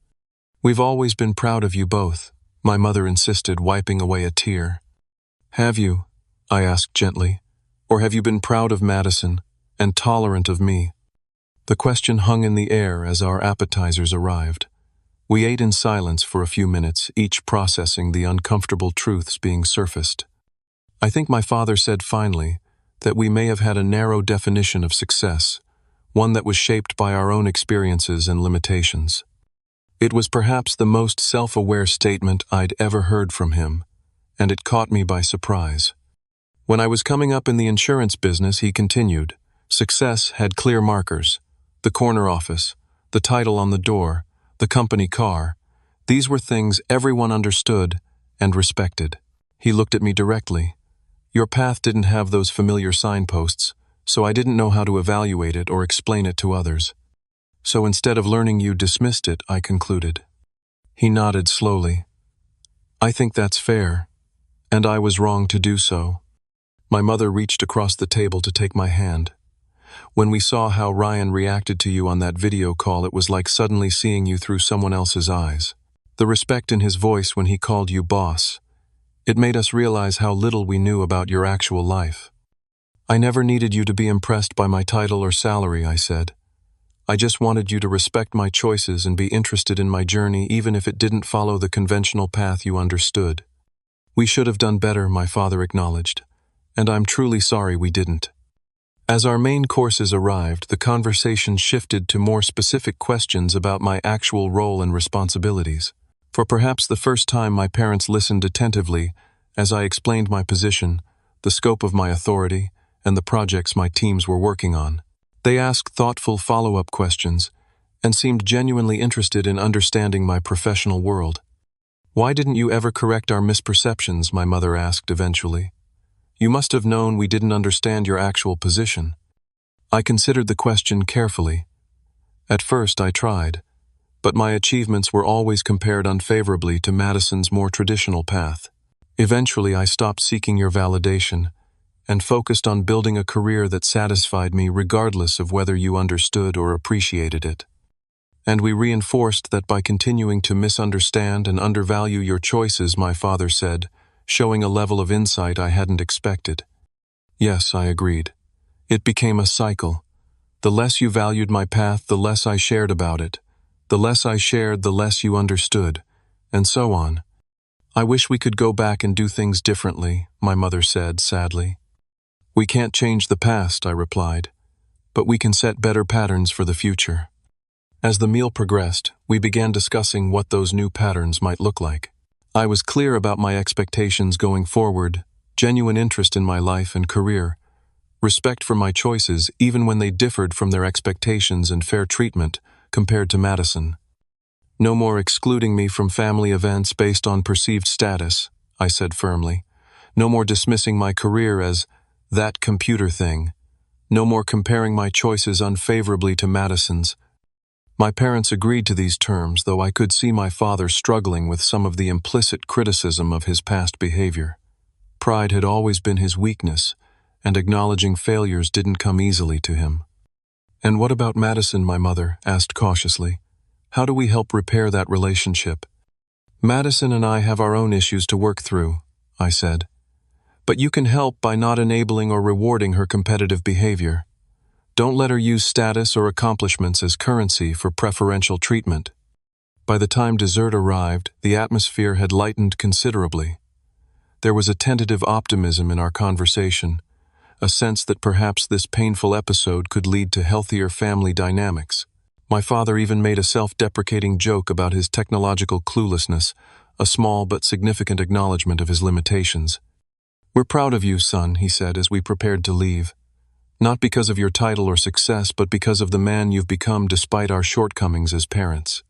"We've always been proud of you both," my mother insisted, wiping away a tear. "Have you?" I asked gently. "Or have you been proud of Madison and tolerant of me?" The question hung in the air as our appetizers arrived. We ate in silence for a few minutes, each processing the uncomfortable truths being surfaced. I think my father said finally that we may have had a narrow definition of success, one that was shaped by our own experiences and limitations. It was perhaps the most self-aware statement I'd ever heard from him, and it caught me by surprise. When I was coming up in the insurance business, he continued, success had clear markers: the corner office, the title on the door, the company car. These were things everyone understood and respected. He looked at me directly. "Your path didn't have those familiar signposts, so I didn't know how to evaluate it or explain it to others. So instead of learning, you dismissed it," I concluded. He nodded slowly. "I think that's fair, and I was wrong to do so." My mother reached across the table to take my hand. "When we saw how Ryan reacted to you on that video call, it was like suddenly seeing you through someone else's eyes. The respect in his voice when he called you boss. It made us realize how little we knew about your actual life." "I never needed you to be impressed by my title or salary," I said. "I just wanted you to respect my choices and be interested in my journey, even if it didn't follow the conventional path you understood." "We should have done better," my father acknowledged, "and I'm truly sorry we didn't." As our main courses arrived, the conversation shifted to more specific questions about my actual role and responsibilities. For perhaps the first time, my parents listened attentively as I explained my position, the scope of my authority, and the projects my teams were working on. They asked thoughtful follow-up questions and seemed genuinely interested in understanding my professional world. "Why didn't you ever correct our misperceptions?" my mother asked eventually. "You must have known we didn't understand your actual position." I considered the question carefully. At first I tried, but my achievements were always compared unfavorably to Madison's more traditional path. Eventually I stopped seeking your validation and focused on building a career that satisfied me regardless of whether you understood or appreciated it. And we reinforced that by continuing to misunderstand and undervalue your choices, my father said, showing a level of insight I hadn't expected. Yes, I agreed. It became a cycle. The less you valued my path, the less I shared about it. The less I shared, the less you understood. And so on. I wish we could go back and do things differently, my mother said sadly. We can't change the past, I replied, but we can set better patterns for the future. As the meal progressed, we began discussing what those new patterns might look like. I was clear about my expectations going forward, genuine interest in my life and career, respect for my choices even when they differed from their expectations, and fair treatment compared to Madison. No more excluding me from family events based on perceived status, I said firmly. No more dismissing my career as that computer thing. No more comparing my choices unfavorably to Madison's. My parents agreed to these terms, though I could see my father struggling with some of the implicit criticism of his past behavior. Pride had always been his weakness, and acknowledging failures didn't come easily to him. And what about Madison, my mother asked cautiously. How do we help repair that relationship? Madison and I have our own issues to work through, I said. But you can help by not enabling or rewarding her competitive behavior. Don't let her use status or accomplishments as currency for preferential treatment. By the time dessert arrived, the atmosphere had lightened considerably. There was a tentative optimism in our conversation, a sense that perhaps this painful episode could lead to healthier family dynamics. My father even made a self-deprecating joke about his technological cluelessness, a small but significant acknowledgement of his limitations. "We're proud of you, son," he said as we prepared to leave. "Not because of your title or success, but because of the man you've become despite our shortcomings as parents."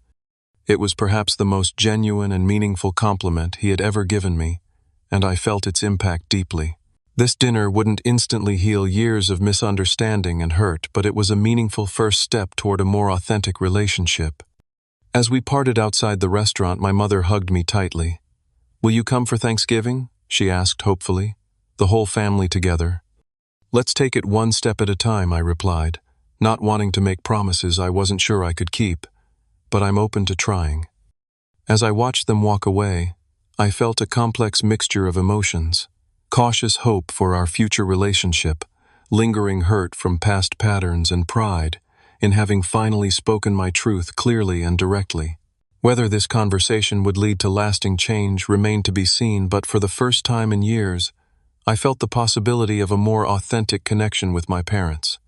It was perhaps the most genuine and meaningful compliment he had ever given me, and I felt its impact deeply. This dinner wouldn't instantly heal years of misunderstanding and hurt, but it was a meaningful first step toward a more authentic relationship. As we parted outside the restaurant, my mother hugged me tightly. "Will you come for Thanksgiving?" she asked hopefully. "The whole family together." "Let's take it one step at a time," I replied, not wanting to make promises I wasn't sure I could keep, but I'm open to trying. As I watched them walk away, I felt a complex mixture of emotions. Cautious hope for our future relationship, lingering hurt from past patterns, and pride in having finally spoken my truth clearly and directly. Whether this conversation would lead to lasting change remained to be seen, but for the first time in years, I felt the possibility of a more authentic connection with my parents.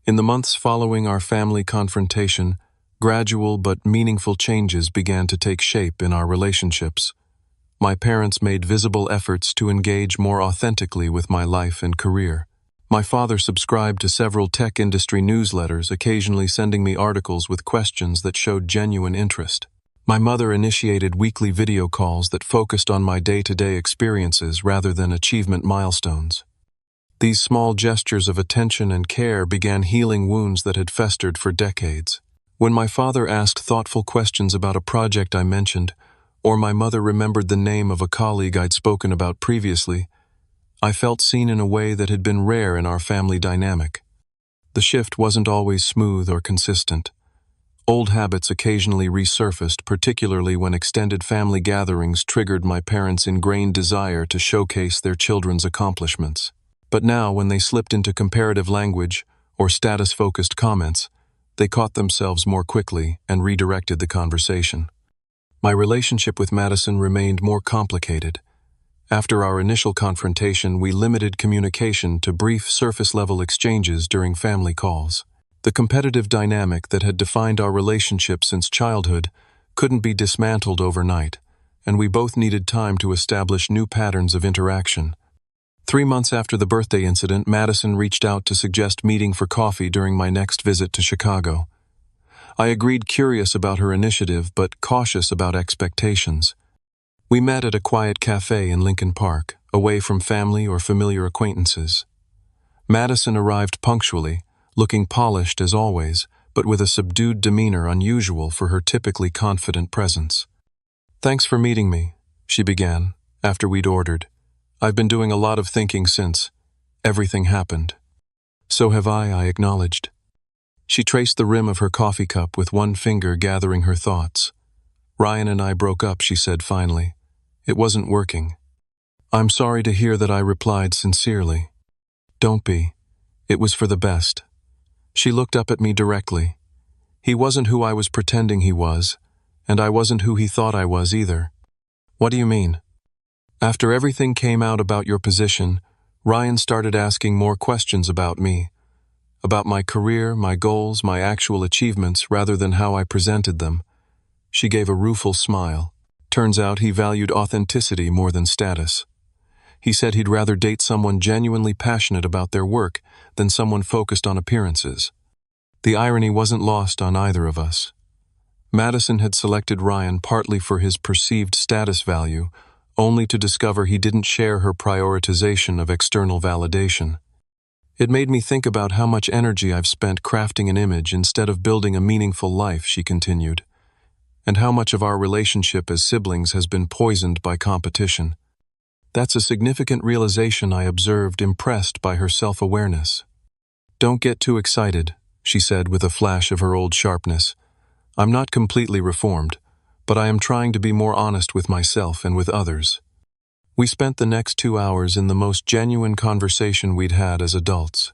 In the months following our family confrontation, gradual but meaningful changes began to take shape in our relationships. My parents made visible efforts to engage more authentically with my life and career. My father subscribed to several tech industry newsletters, occasionally sending me articles with questions that showed genuine interest. My mother initiated weekly video calls that focused on my day-to-day experiences rather than achievement milestones. These small gestures of attention and care began healing wounds that had festered for decades. When my father asked thoughtful questions about a project I mentioned, or my mother remembered the name of a colleague I'd spoken about previously, I felt seen in a way that had been rare in our family dynamic. The shift wasn't always smooth or consistent. Old habits occasionally resurfaced, particularly when extended family gatherings triggered my parents' ingrained desire to showcase their children's accomplishments. But now, when they slipped into comparative language or status-focused comments, they caught themselves more quickly and redirected the conversation. My relationship with Madison remained more complicated. After our initial confrontation, we limited communication to brief surface-level exchanges during family calls. The competitive dynamic that had defined our relationship since childhood couldn't be dismantled overnight, and we both needed time to establish new patterns of interaction. 3 months after the birthday incident, Madison reached out to suggest meeting for coffee during my next visit to Chicago. I agreed, curious about her initiative, but cautious about expectations. We met at a quiet cafe in Lincoln Park, away from family or familiar acquaintances. Madison arrived punctually, looking polished as always, but with a subdued demeanor unusual for her typically confident presence. "Thanks for meeting me," she began, after we'd ordered. "I've been doing a lot of thinking since everything happened." "So have I acknowledged. She traced the rim of her coffee cup with one finger, gathering her thoughts. "Ryan and I broke up," she said finally. "It wasn't working." "I'm sorry to hear that," I replied sincerely. "Don't be. It was for the best." She looked up at me directly. "He wasn't who I was pretending he was, and I wasn't who he thought I was either." "What do you mean?" "After everything came out about your position, Ryan started asking more questions about me, about my career, my goals, my actual achievements, rather than how I presented them." She gave a rueful smile. "Turns out he valued authenticity more than status. He said he'd rather date someone genuinely passionate about their work than someone focused on appearances." The irony wasn't lost on either of us. Madison had selected Ryan partly for his perceived status value, only to discover he didn't share her prioritization of external validation. "It made me think about how much energy I've spent crafting an image instead of building a meaningful life," she continued, "and how much of our relationship as siblings has been poisoned by competition." That's a significant realization, I observed, impressed by her self-awareness. "Don't get too excited," she said with a flash of her old sharpness. "I'm not completely reformed, but I am trying to be more honest with myself and with others." We spent the next 2 hours in the most genuine conversation we'd had as adults.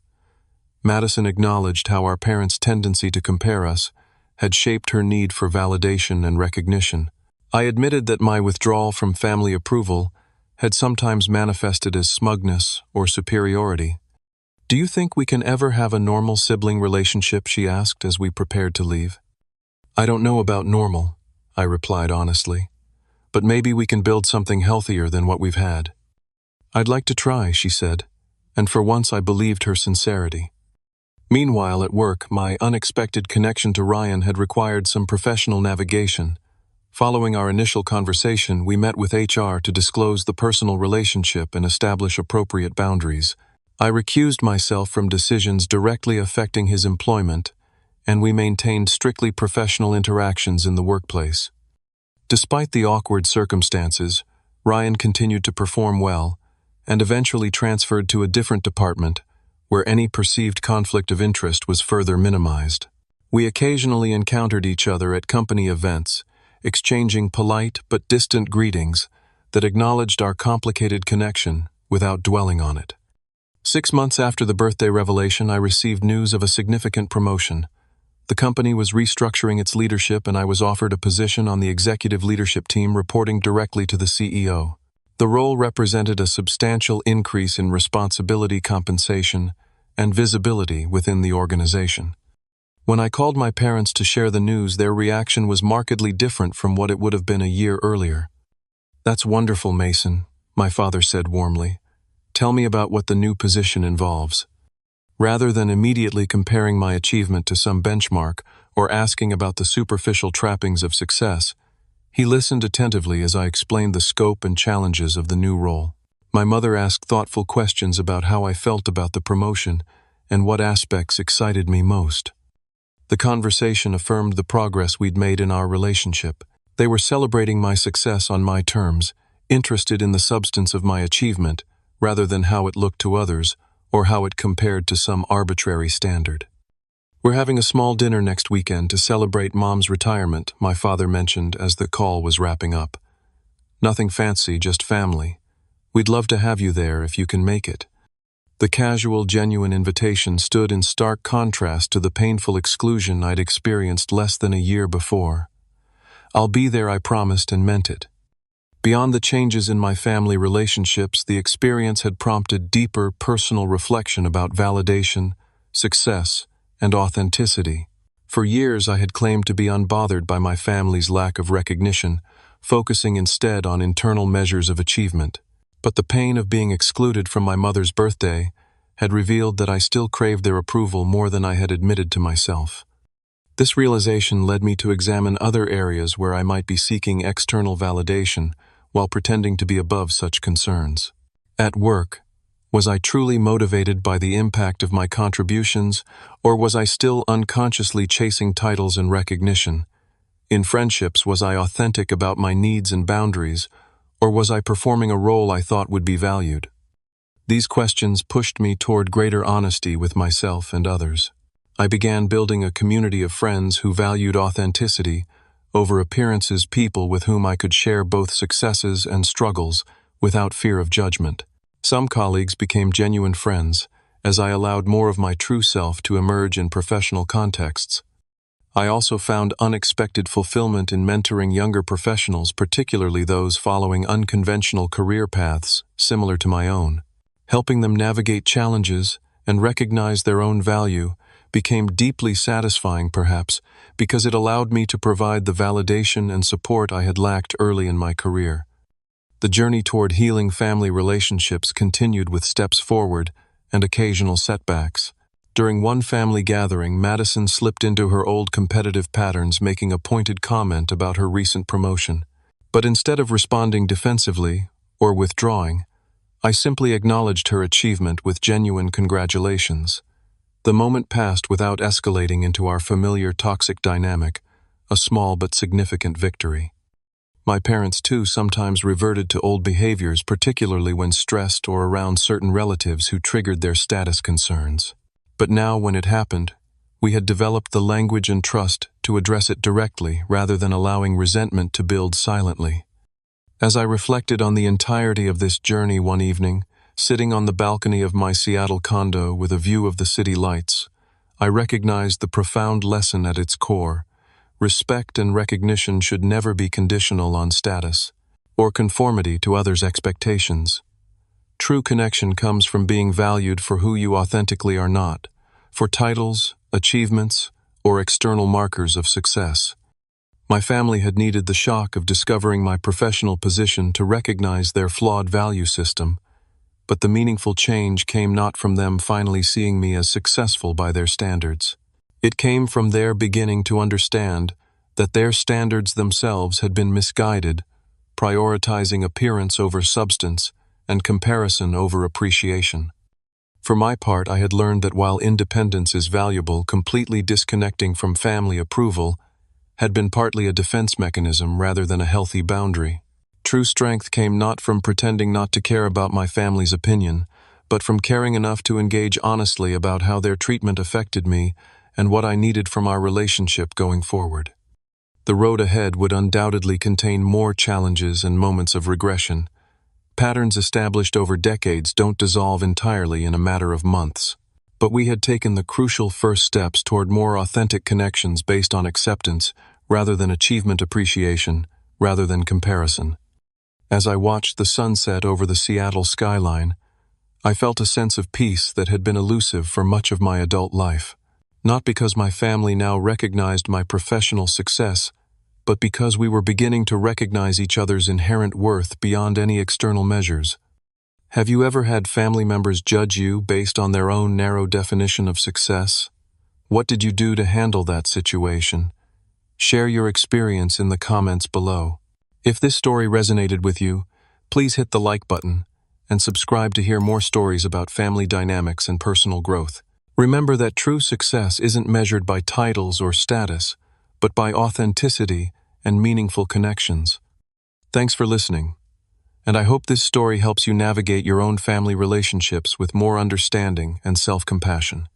Madison acknowledged how our parents' tendency to compare us had shaped her need for validation and recognition. I admitted that my withdrawal from family approval had sometimes manifested as smugness or superiority. "Do you think we can ever have a normal sibling relationship?" she asked as we prepared to leave. "I don't know about normal," I replied honestly, "but maybe we can build something healthier than what we've had." "I'd like to try," she said, and for once I believed her sincerity. Meanwhile, at work, my unexpected connection to Ryan had required some professional navigation. Following our initial conversation, we met with HR to disclose the personal relationship and establish appropriate boundaries. I recused myself from decisions directly affecting his employment, and we maintained strictly professional interactions in the workplace. Despite the awkward circumstances, Ryan continued to perform well, and eventually transferred to a different department, where any perceived conflict of interest was further minimized. We occasionally encountered each other at company events, exchanging polite but distant greetings that acknowledged our complicated connection without dwelling on it. 6 months after the birthday revelation, I received news of a significant promotion. The company was restructuring its leadership, and I was offered a position on the executive leadership team reporting directly to the CEO. The role represented a substantial increase in responsibility, compensation, and visibility within the organization. When I called my parents to share the news, their reaction was markedly different from what it would have been a year earlier. "That's wonderful, Mason," my father said warmly. "Tell me about what the new position involves." Rather than immediately comparing my achievement to some benchmark or asking about the superficial trappings of success, he listened attentively as I explained the scope and challenges of the new role. My mother asked thoughtful questions about how I felt about the promotion and what aspects excited me most. The conversation affirmed the progress we'd made in our relationship. They were celebrating my success on my terms, interested in the substance of my achievement, rather than how it looked to others, or how it compared to some arbitrary standard. "We're having a small dinner next weekend to celebrate Mom's retirement," my father mentioned as the call was wrapping up. "Nothing fancy, just family. We'd love to have you there if you can make it." The casual, genuine invitation stood in stark contrast to the painful exclusion I'd experienced less than a year before. "I'll be there," I promised, and meant it. Beyond the changes in my family relationships, the experience had prompted deeper personal reflection about validation, success, and authenticity. For years, I had claimed to be unbothered by my family's lack of recognition, focusing instead on internal measures of achievement. But the pain of being excluded from my mother's birthday had revealed that I still craved their approval more than I had admitted to myself. This realization led me to examine other areas where I might be seeking external validation while pretending to be above such concerns. At work, was I truly motivated by the impact of my contributions, or was I still unconsciously chasing titles and recognition? In friendships, was I authentic about my needs and boundaries, or was I performing a role I thought would be valued? These questions pushed me toward greater honesty with myself and others. I began building a community of friends who valued authenticity over appearances, people with whom I could share both successes and struggles without fear of judgment. Some colleagues became genuine friends, as I allowed more of my true self to emerge in professional contexts. I also found unexpected fulfillment in mentoring younger professionals, particularly those following unconventional career paths similar to my own. Helping them navigate challenges and recognize their own value became deeply satisfying, perhaps, because it allowed me to provide the validation and support I had lacked early in my career. The journey toward healing family relationships continued with steps forward and occasional setbacks. During one family gathering, Madison slipped into her old competitive patterns, making a pointed comment about her recent promotion. But instead of responding defensively or withdrawing, I simply acknowledged her achievement with genuine congratulations. The moment passed without escalating into our familiar toxic dynamic, a small but significant victory. My parents, too, sometimes reverted to old behaviors, particularly when stressed or around certain relatives who triggered their status concerns. But now, when it happened, we had developed the language and trust to address it directly rather than allowing resentment to build silently. As I reflected on the entirety of this journey one evening, sitting on the balcony of my Seattle condo with a view of the city lights, I recognized the profound lesson at its core. Respect and recognition should never be conditional on status or conformity to others' expectations. True connection comes from being valued for who you authentically are, not for titles, achievements, or external markers of success. My family had needed the shock of discovering my professional position to recognize their flawed value system, but the meaningful change came not from them finally seeing me as successful by their standards. It came from their beginning to understand that their standards themselves had been misguided, prioritizing appearance over substance and comparison over appreciation. For my part, I had learned that while independence is valuable, completely disconnecting from family approval had been partly a defense mechanism rather than a healthy boundary. True strength came not from pretending not to care about my family's opinion, but from caring enough to engage honestly about how their treatment affected me and what I needed from our relationship going forward. The road ahead would undoubtedly contain more challenges and moments of regression. Patterns established over decades don't dissolve entirely in a matter of months. But we had taken the crucial first steps toward more authentic connections based on acceptance rather than achievement, appreciation rather than comparison. As I watched the sunset over the Seattle skyline, I felt a sense of peace that had been elusive for much of my adult life. Not because my family now recognized my professional success, but because we were beginning to recognize each other's inherent worth beyond any external measures. Have you ever had family members judge you based on their own narrow definition of success? What did you do to handle that situation? Share your experience in the comments below. If this story resonated with you, please hit the like button and subscribe to hear more stories about family dynamics and personal growth. Remember that true success isn't measured by titles or status, but by authenticity and meaningful connections. Thanks for listening, and I hope this story helps you navigate your own family relationships with more understanding and self-compassion.